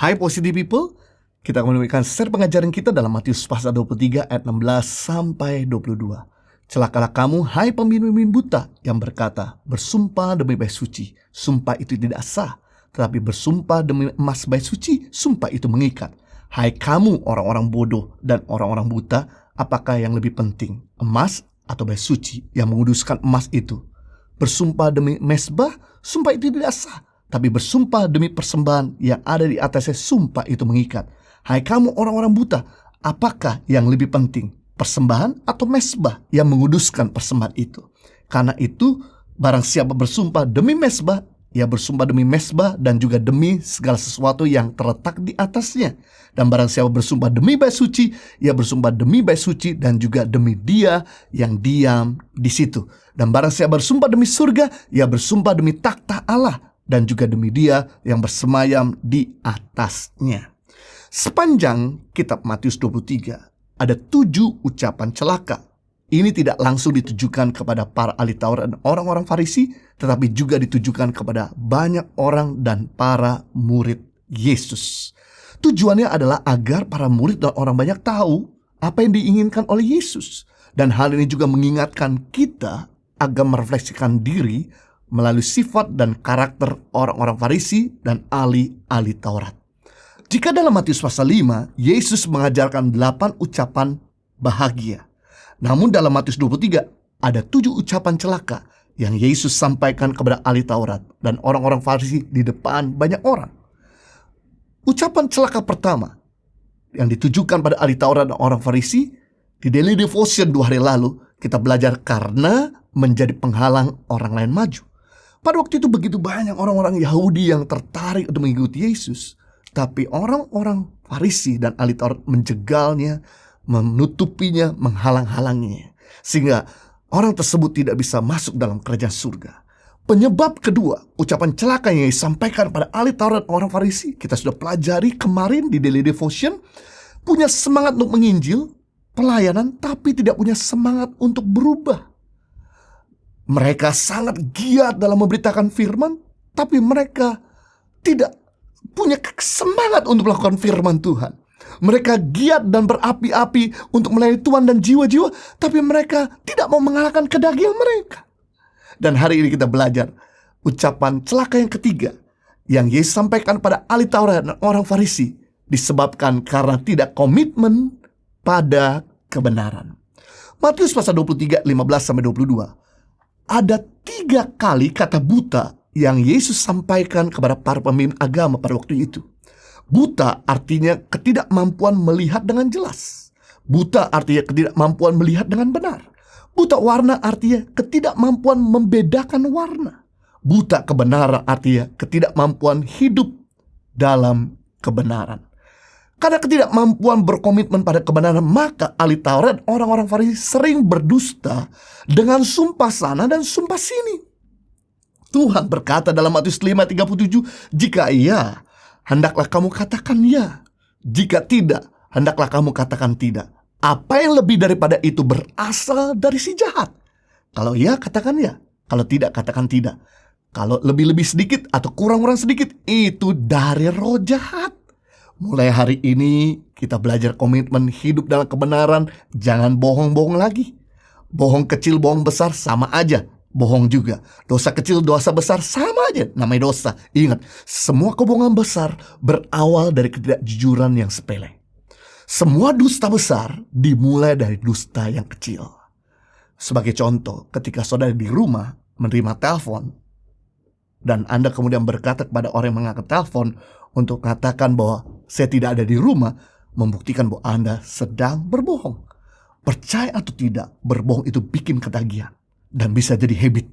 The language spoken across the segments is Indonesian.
Hai Positive People, kita akan menemukan share pengajaran kita dalam Matius pasal 23 ayat 16 sampai 22. Celakalah kamu, hai pemimpin buta, yang berkata, bersumpah demi bait suci, sumpah itu tidak sah. Tetapi bersumpah demi emas bait suci, sumpah itu mengikat. Hai kamu orang-orang bodoh dan orang-orang buta, apakah yang lebih penting, emas atau bait suci yang menguduskan emas itu? Bersumpah demi mezbah, sumpah itu tidak sah. Tapi bersumpah demi persembahan yang ada di atasnya, sumpah itu mengikat. Hai kamu orang-orang buta, apakah yang lebih penting, persembahan atau mezbah yang menguduskan persembahan itu? Karena itu, barang siapa bersumpah demi mezbah, ia bersumpah demi mezbah dan juga demi segala sesuatu yang terletak di atasnya. Dan barang siapa bersumpah demi bait suci, ia bersumpah demi bait suci dan juga demi Dia yang diam di situ. Dan barang siapa bersumpah demi surga, ia bersumpah demi takhta Allah dan juga demi Dia yang bersemayam di atasnya. Sepanjang kitab Matius 23, ada 7 ucapan celaka. Ini tidak langsung ditujukan kepada para ahli Taurat dan orang-orang Farisi, tetapi juga ditujukan kepada banyak orang dan para murid Yesus. Tujuannya adalah agar para murid dan orang banyak tahu apa yang diinginkan oleh Yesus. Dan hal ini juga mengingatkan kita agar merefleksikan diri melalui sifat dan karakter orang-orang Farisi dan ahli-ahli Taurat. Jika dalam Matius pasal 5, Yesus mengajarkan 8 ucapan bahagia. Namun dalam Matius 23, ada 7 ucapan celaka yang Yesus sampaikan kepada ahli Taurat dan orang-orang Farisi di depan banyak orang. Ucapan celaka pertama yang ditujukan pada ahli Taurat dan orang Farisi, di Daily Devotion 2 hari lalu, kita belajar karena menjadi penghalang orang lain maju. Pada waktu itu begitu banyak orang-orang Yahudi yang tertarik untuk mengikuti Yesus. Tapi orang-orang Farisi dan ahli Taurat menjegalnya, menutupinya, menghalang-halanginya. Sehingga orang tersebut tidak bisa masuk dalam kerajaan surga. Penyebab kedua, ucapan celaka yang disampaikan pada ahli Taurat dan orang Farisi, kita sudah pelajari kemarin di Daily Devotion, punya semangat untuk menginjil, pelayanan, tapi tidak punya semangat untuk berubah. Mereka sangat giat dalam memberitakan firman, tapi mereka tidak punya semangat untuk melakukan firman Tuhan. Mereka giat dan berapi-api untuk melayani Tuhan dan jiwa-jiwa, tapi mereka tidak mau mengalahkan kedagingan mereka. Dan hari ini kita belajar ucapan celaka yang ketiga yang Yesus sampaikan pada ahli Taurat dan orang Farisi, disebabkan karena tidak komitmen pada kebenaran. Matius pasal 23, 15-22. Ada 3 kali kata buta yang Yesus sampaikan kepada para pemimpin agama pada waktu itu. Buta artinya ketidakmampuan melihat dengan jelas. Buta artinya ketidakmampuan melihat dengan benar. Buta warna artinya ketidakmampuan membedakan warna. Buta kebenaran artinya ketidakmampuan hidup dalam kebenaran. Karena ketidakmampuan berkomitmen pada kebenaran, maka ahli Taurat orang-orang Farisi sering berdusta dengan sumpah sana dan sumpah sini. Tuhan berkata dalam Matius 5:37, jika iya, hendaklah kamu katakan ya. Jika tidak, hendaklah kamu katakan tidak. Apa yang lebih daripada itu berasal dari si jahat. Kalau ya, katakan ya. Kalau tidak, katakan tidak. Kalau lebih-lebih sedikit atau kurang-kurang sedikit, itu dari roh jahat. Mulai hari ini kita belajar komitmen hidup dalam kebenaran. Jangan bohong-bohong lagi. Bohong kecil, bohong besar sama aja. Bohong juga. Dosa kecil, dosa besar sama aja. Namanya dosa. Ingat, semua kebohongan besar berawal dari ketidakjujuran yang sepele. Semua dusta besar dimulai dari dusta yang kecil. Sebagai contoh, ketika saudara di rumah menerima telepon, dan Anda kemudian berkata kepada orang yang mengangkat telepon untuk mengatakan bahwa saya tidak ada di rumah, membuktikan bahwa Anda sedang berbohong. Percaya atau tidak, berbohong itu bikin ketagihan dan bisa jadi habit.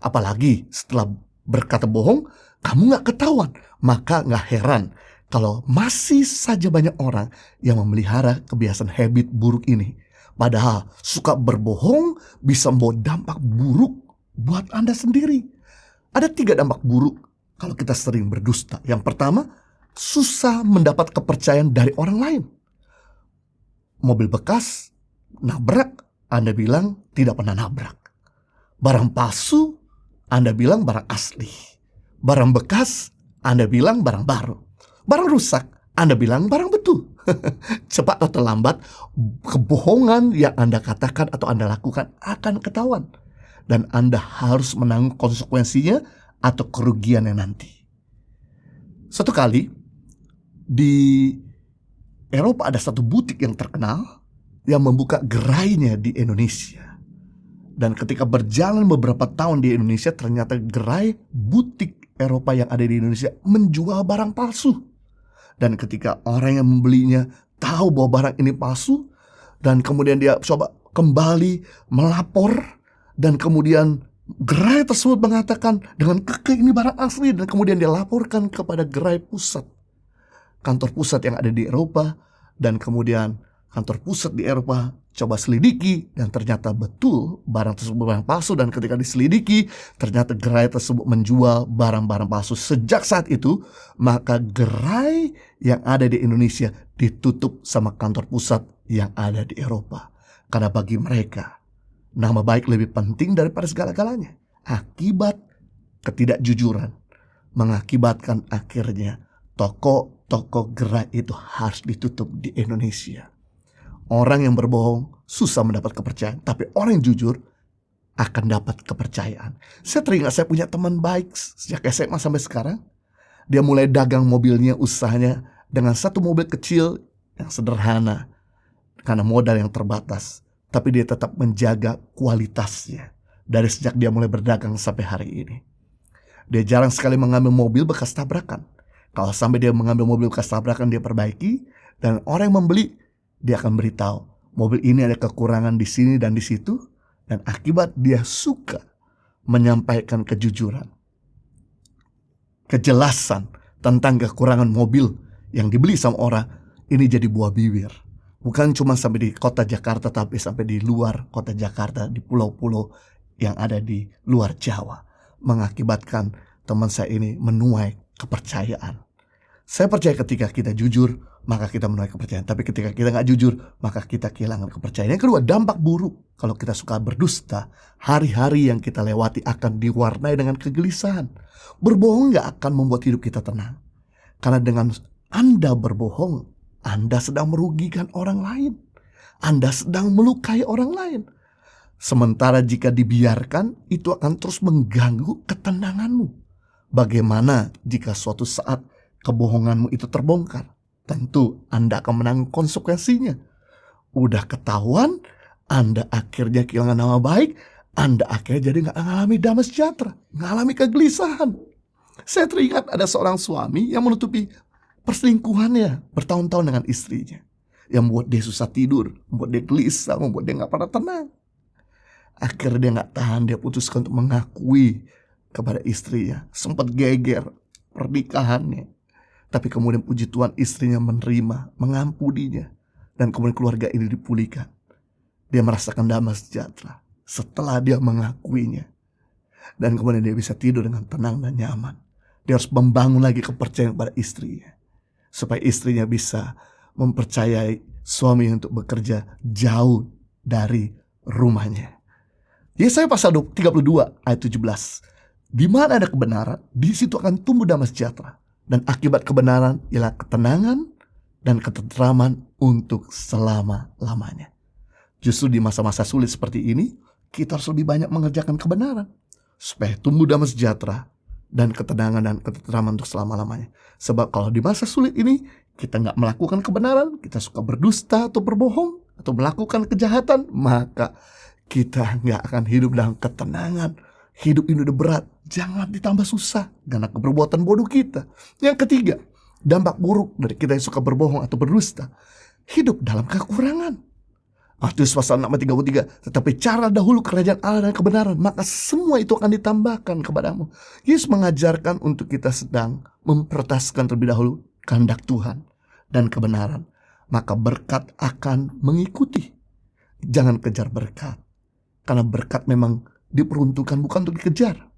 Apalagi setelah berkata bohong, kamu gak ketahuan. Maka gak heran kalau masih saja banyak orang yang memelihara kebiasaan habit buruk ini. Padahal suka berbohong bisa membawa dampak buruk buat Anda sendiri. Ada 3 dampak buruk kalau kita sering berdusta. Yang pertama, susah mendapat kepercayaan dari orang lain. Mobil bekas, nabrak, Anda bilang tidak pernah nabrak. Barang palsu, Anda bilang barang asli. Barang bekas, Anda bilang barang baru. Barang rusak, Anda bilang barang betul. Cepat atau lambat, kebohongan yang Anda katakan atau Anda lakukan akan ketahuan. Dan Anda harus menanggung konsekuensinya atau kerugiannya nanti. Satu kali, di Eropa ada satu butik yang terkenal yang membuka gerainya di Indonesia. Dan ketika berjalan beberapa tahun di Indonesia, ternyata gerai butik Eropa yang ada di Indonesia menjual barang palsu. Dan ketika orang yang membelinya tahu bahwa barang ini palsu, dan kemudian dia coba kembali melapor, dan kemudian gerai tersebut mengatakan dengan kekeh ini barang asli, dan kemudian dia laporkan kepada gerai pusat, kantor pusat yang ada di Eropa, dan kemudian kantor pusat di Eropa coba selidiki, dan ternyata betul barang tersebut barang palsu. Dan ketika diselidiki, ternyata gerai tersebut menjual barang-barang palsu. Sejak saat itu, maka gerai yang ada di Indonesia ditutup sama kantor pusat yang ada di Eropa. Karena bagi mereka, nama baik lebih penting daripada segala-galanya. Akibat ketidakjujuran mengakibatkan akhirnya toko-toko gerai itu harus ditutup di Indonesia. Orang yang berbohong susah mendapat kepercayaan, tapi orang yang jujur akan dapat kepercayaan. Saya teringat saya punya teman baik sejak SMA sampai sekarang. Dia mulai dagang mobilnya, usahanya dengan satu mobil kecil yang sederhana karena modal yang terbatas. Tapi dia tetap menjaga kualitasnya dari sejak dia mulai berdagang sampai hari ini. Dia jarang sekali mengambil mobil bekas tabrakan. Kalau sampai dia mengambil mobil bekas tabrakan, dia perbaiki, dan orang yang membeli, dia akan beritahu, mobil ini ada kekurangan di sini dan di situ. Dan akibat dia suka menyampaikan kejujuran, kejelasan tentang kekurangan mobil yang dibeli sama orang, ini jadi buah bibir. Bukan cuma sampai di kota Jakarta, tapi sampai di luar kota Jakarta, di pulau-pulau yang ada di luar Jawa. Mengakibatkan teman saya ini menuai kepercayaan. Saya percaya ketika kita jujur, maka kita menuai kepercayaan. Tapi ketika kita gak jujur, maka kita kehilangan kepercayaan. Yang kedua, dampak buruk. Kalau kita suka berdusta, hari-hari yang kita lewati akan diwarnai dengan kegelisahan. Berbohong gak akan membuat hidup kita tenang. Karena dengan Anda berbohong, Anda sedang merugikan orang lain. Anda sedang melukai orang lain. Sementara jika dibiarkan, itu akan terus mengganggu ketenanganmu. Bagaimana jika suatu saat kebohonganmu itu terbongkar? Tentu Anda akan menanggung konsekuensinya. Udah ketahuan, Anda akhirnya kehilangan nama baik, Anda akhirnya jadi gak mengalami damai sejahtera, mengalami kegelisahan. Saya teringat ada seorang suami yang menutupi perselingkuhannya bertahun-tahun dengan istrinya, yang membuat dia susah tidur, membuat dia gelisah, membuat dia gak pernah tenang. Akhirnya dia gak tahan, dia putuskan untuk mengakui kepada istrinya. Sempat geger pernikahannya, tapi kemudian puji Tuhan istrinya menerima, mengampuninya, dan kemudian keluarga ini dipulihkan. Dia merasakan damai sejahtera setelah dia mengakuinya, dan kemudian dia bisa tidur dengan tenang dan nyaman. Dia harus membangun lagi kepercayaan pada istrinya, supaya istrinya bisa mempercayai suami untuk bekerja jauh dari rumahnya. Yesaya pasal 32 ayat 17. Di mana ada kebenaran, di situ akan tumbuh damai sejahtera. Dan akibat kebenaran ialah ketenangan dan ketenteraman untuk selama-lamanya. Justru di masa-masa sulit seperti ini, kita harus lebih banyak mengerjakan kebenaran, supaya tumbuh damai sejahtera dan ketenangan dan ketenteraman untuk selama-lamanya. Sebab kalau di masa sulit ini, kita gak melakukan kebenaran, kita suka berdusta atau berbohong, atau melakukan kejahatan, maka kita gak akan hidup dalam ketenangan. Hidup ini udah berat, jangan ditambah susah karena keperbuatan bodoh kita. Yang ketiga, dampak buruk dari kita yang suka berbohong atau berdusta, hidup dalam kekurangan. Matius pasal 6 ayat 33, tetapi cara dahulu kerajaan Allah dan kebenaran, maka semua itu akan ditambahkan kepadamu. Yesus mengajarkan untuk kita sedang memprioritaskan terlebih dahulu kehendak Tuhan dan kebenaran, maka berkat akan mengikuti. Jangan kejar berkat, karena berkat memang diperuntukkan bukan untuk dikejar,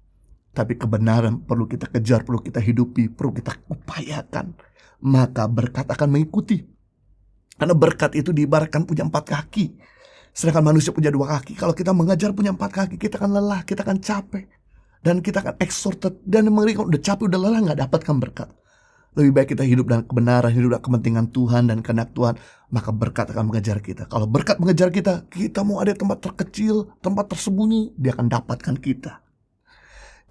tapi kebenaran perlu kita kejar, perlu kita hidupi, perlu kita upayakan. Maka berkat akan mengikuti. Karena berkat itu diibaratkan punya 4 kaki, sedangkan manusia punya 2 kaki. Kalau kita mengejar punya 4 kaki, kita akan lelah, kita akan capek, dan kita akan exhausted. Dan mengerikan, udah capek, udah lelah, gak dapatkan berkat. Lebih baik kita hidup dalam kebenaran, hidup dalam kepentingan Tuhan dan kehendak Tuhan, maka berkat akan mengejar kita. Kalau berkat mengejar kita, kita mau ada tempat terkecil, tempat tersembunyi, dia akan dapatkan kita.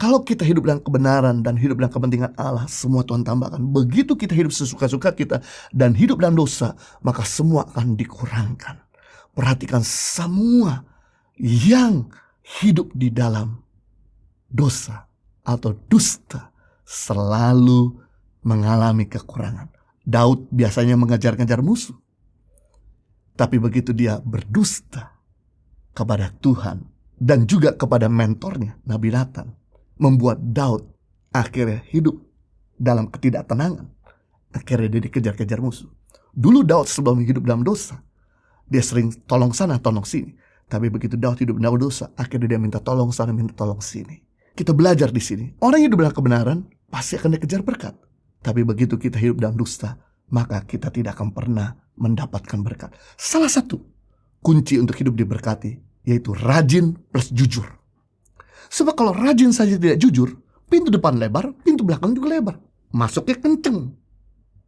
Kalau kita hidup dalam kebenaran dan hidup dalam kepentingan Allah, semua Tuhan tambahkan. Begitu kita hidup sesuka-suka kita dan hidup dalam dosa, maka semua akan dikurangkan. Perhatikan, semua yang hidup di dalam dosa atau dusta selalu mengalami kekurangan. Daud biasanya mengejar-ngejar musuh, tapi begitu dia berdusta kepada Tuhan dan juga kepada mentornya Nabi Nathan, membuat Daud akhirnya hidup dalam ketidaktenangan. Akhirnya dia dikejar-kejar musuh. Dulu Daud sebelum hidup dalam dosa, dia sering tolong sana tolong sini. Tapi begitu Daud hidup dalam dosa, akhirnya dia minta tolong sana minta tolong sini. Kita belajar di sini, orang hidup dalam kebenaran pasti akan dikejar berkat. Tapi begitu kita hidup dalam dusta, maka kita tidak akan pernah mendapatkan berkat. Salah satu kunci untuk hidup diberkati yaitu rajin plus jujur. Sebab kalau rajin saja tidak jujur, pintu depan lebar, pintu belakang juga lebar. Masuknya kenceng,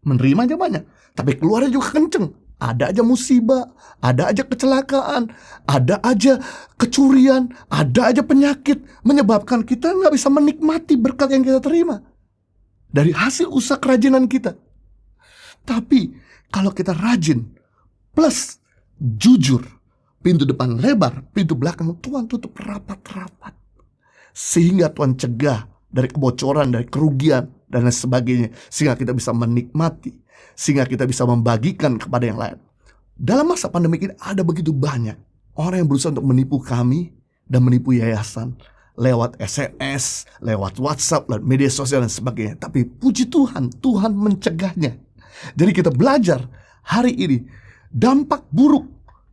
menerimanya banyak, tapi keluarnya juga kenceng. Ada aja musibah, ada aja kecelakaan, ada aja kecurian, ada aja penyakit, menyebabkan kita nggak bisa menikmati berkat yang kita terima dari hasil usaha kerajinan kita. Tapi kalau kita rajin plus jujur, pintu depan lebar, pintu belakang Tuhan tutup rapat-rapat, sehingga Tuhan cegah dari kebocoran, dari kerugian dan lain sebagainya, sehingga kita bisa menikmati, sehingga kita bisa membagikan kepada yang lain. Dalam masa pandemi ini ada begitu banyak orang yang berusaha untuk menipu kami dan menipu yayasan lewat SMS, lewat WhatsApp, lewat media sosial dan sebagainya. Tapi puji Tuhan, Tuhan mencegahnya. Jadi kita belajar hari ini dampak buruk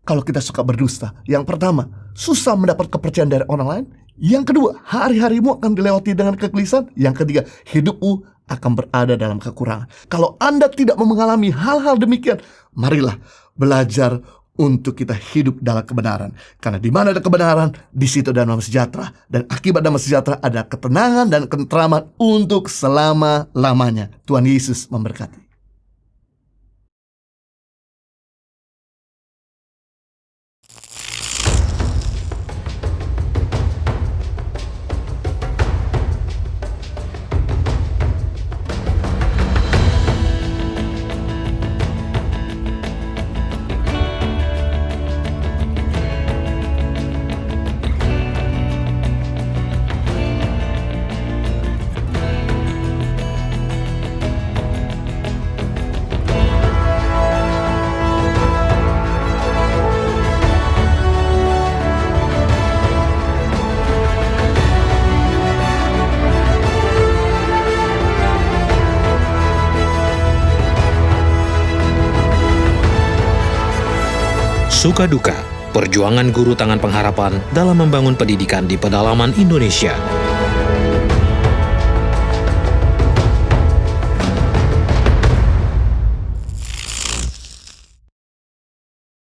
kalau kita suka berdusta. Yang pertama, susah mendapat kepercayaan dari orang lain. Yang kedua, hari-harimu akan dilewati dengan kegelisahan. Yang ketiga, hidupmu akan berada dalam kekurangan. Kalau Anda tidak mengalami hal-hal demikian, marilah belajar untuk kita hidup dalam kebenaran. Karena di mana ada kebenaran, di situ ada damai sejahtera. Dan akibat damai sejahtera ada ketenangan dan ketentraman untuk selama-lamanya. Tuhan Yesus memberkati. Suka duka, perjuangan guru tangan pengharapan dalam membangun pendidikan di pedalaman Indonesia.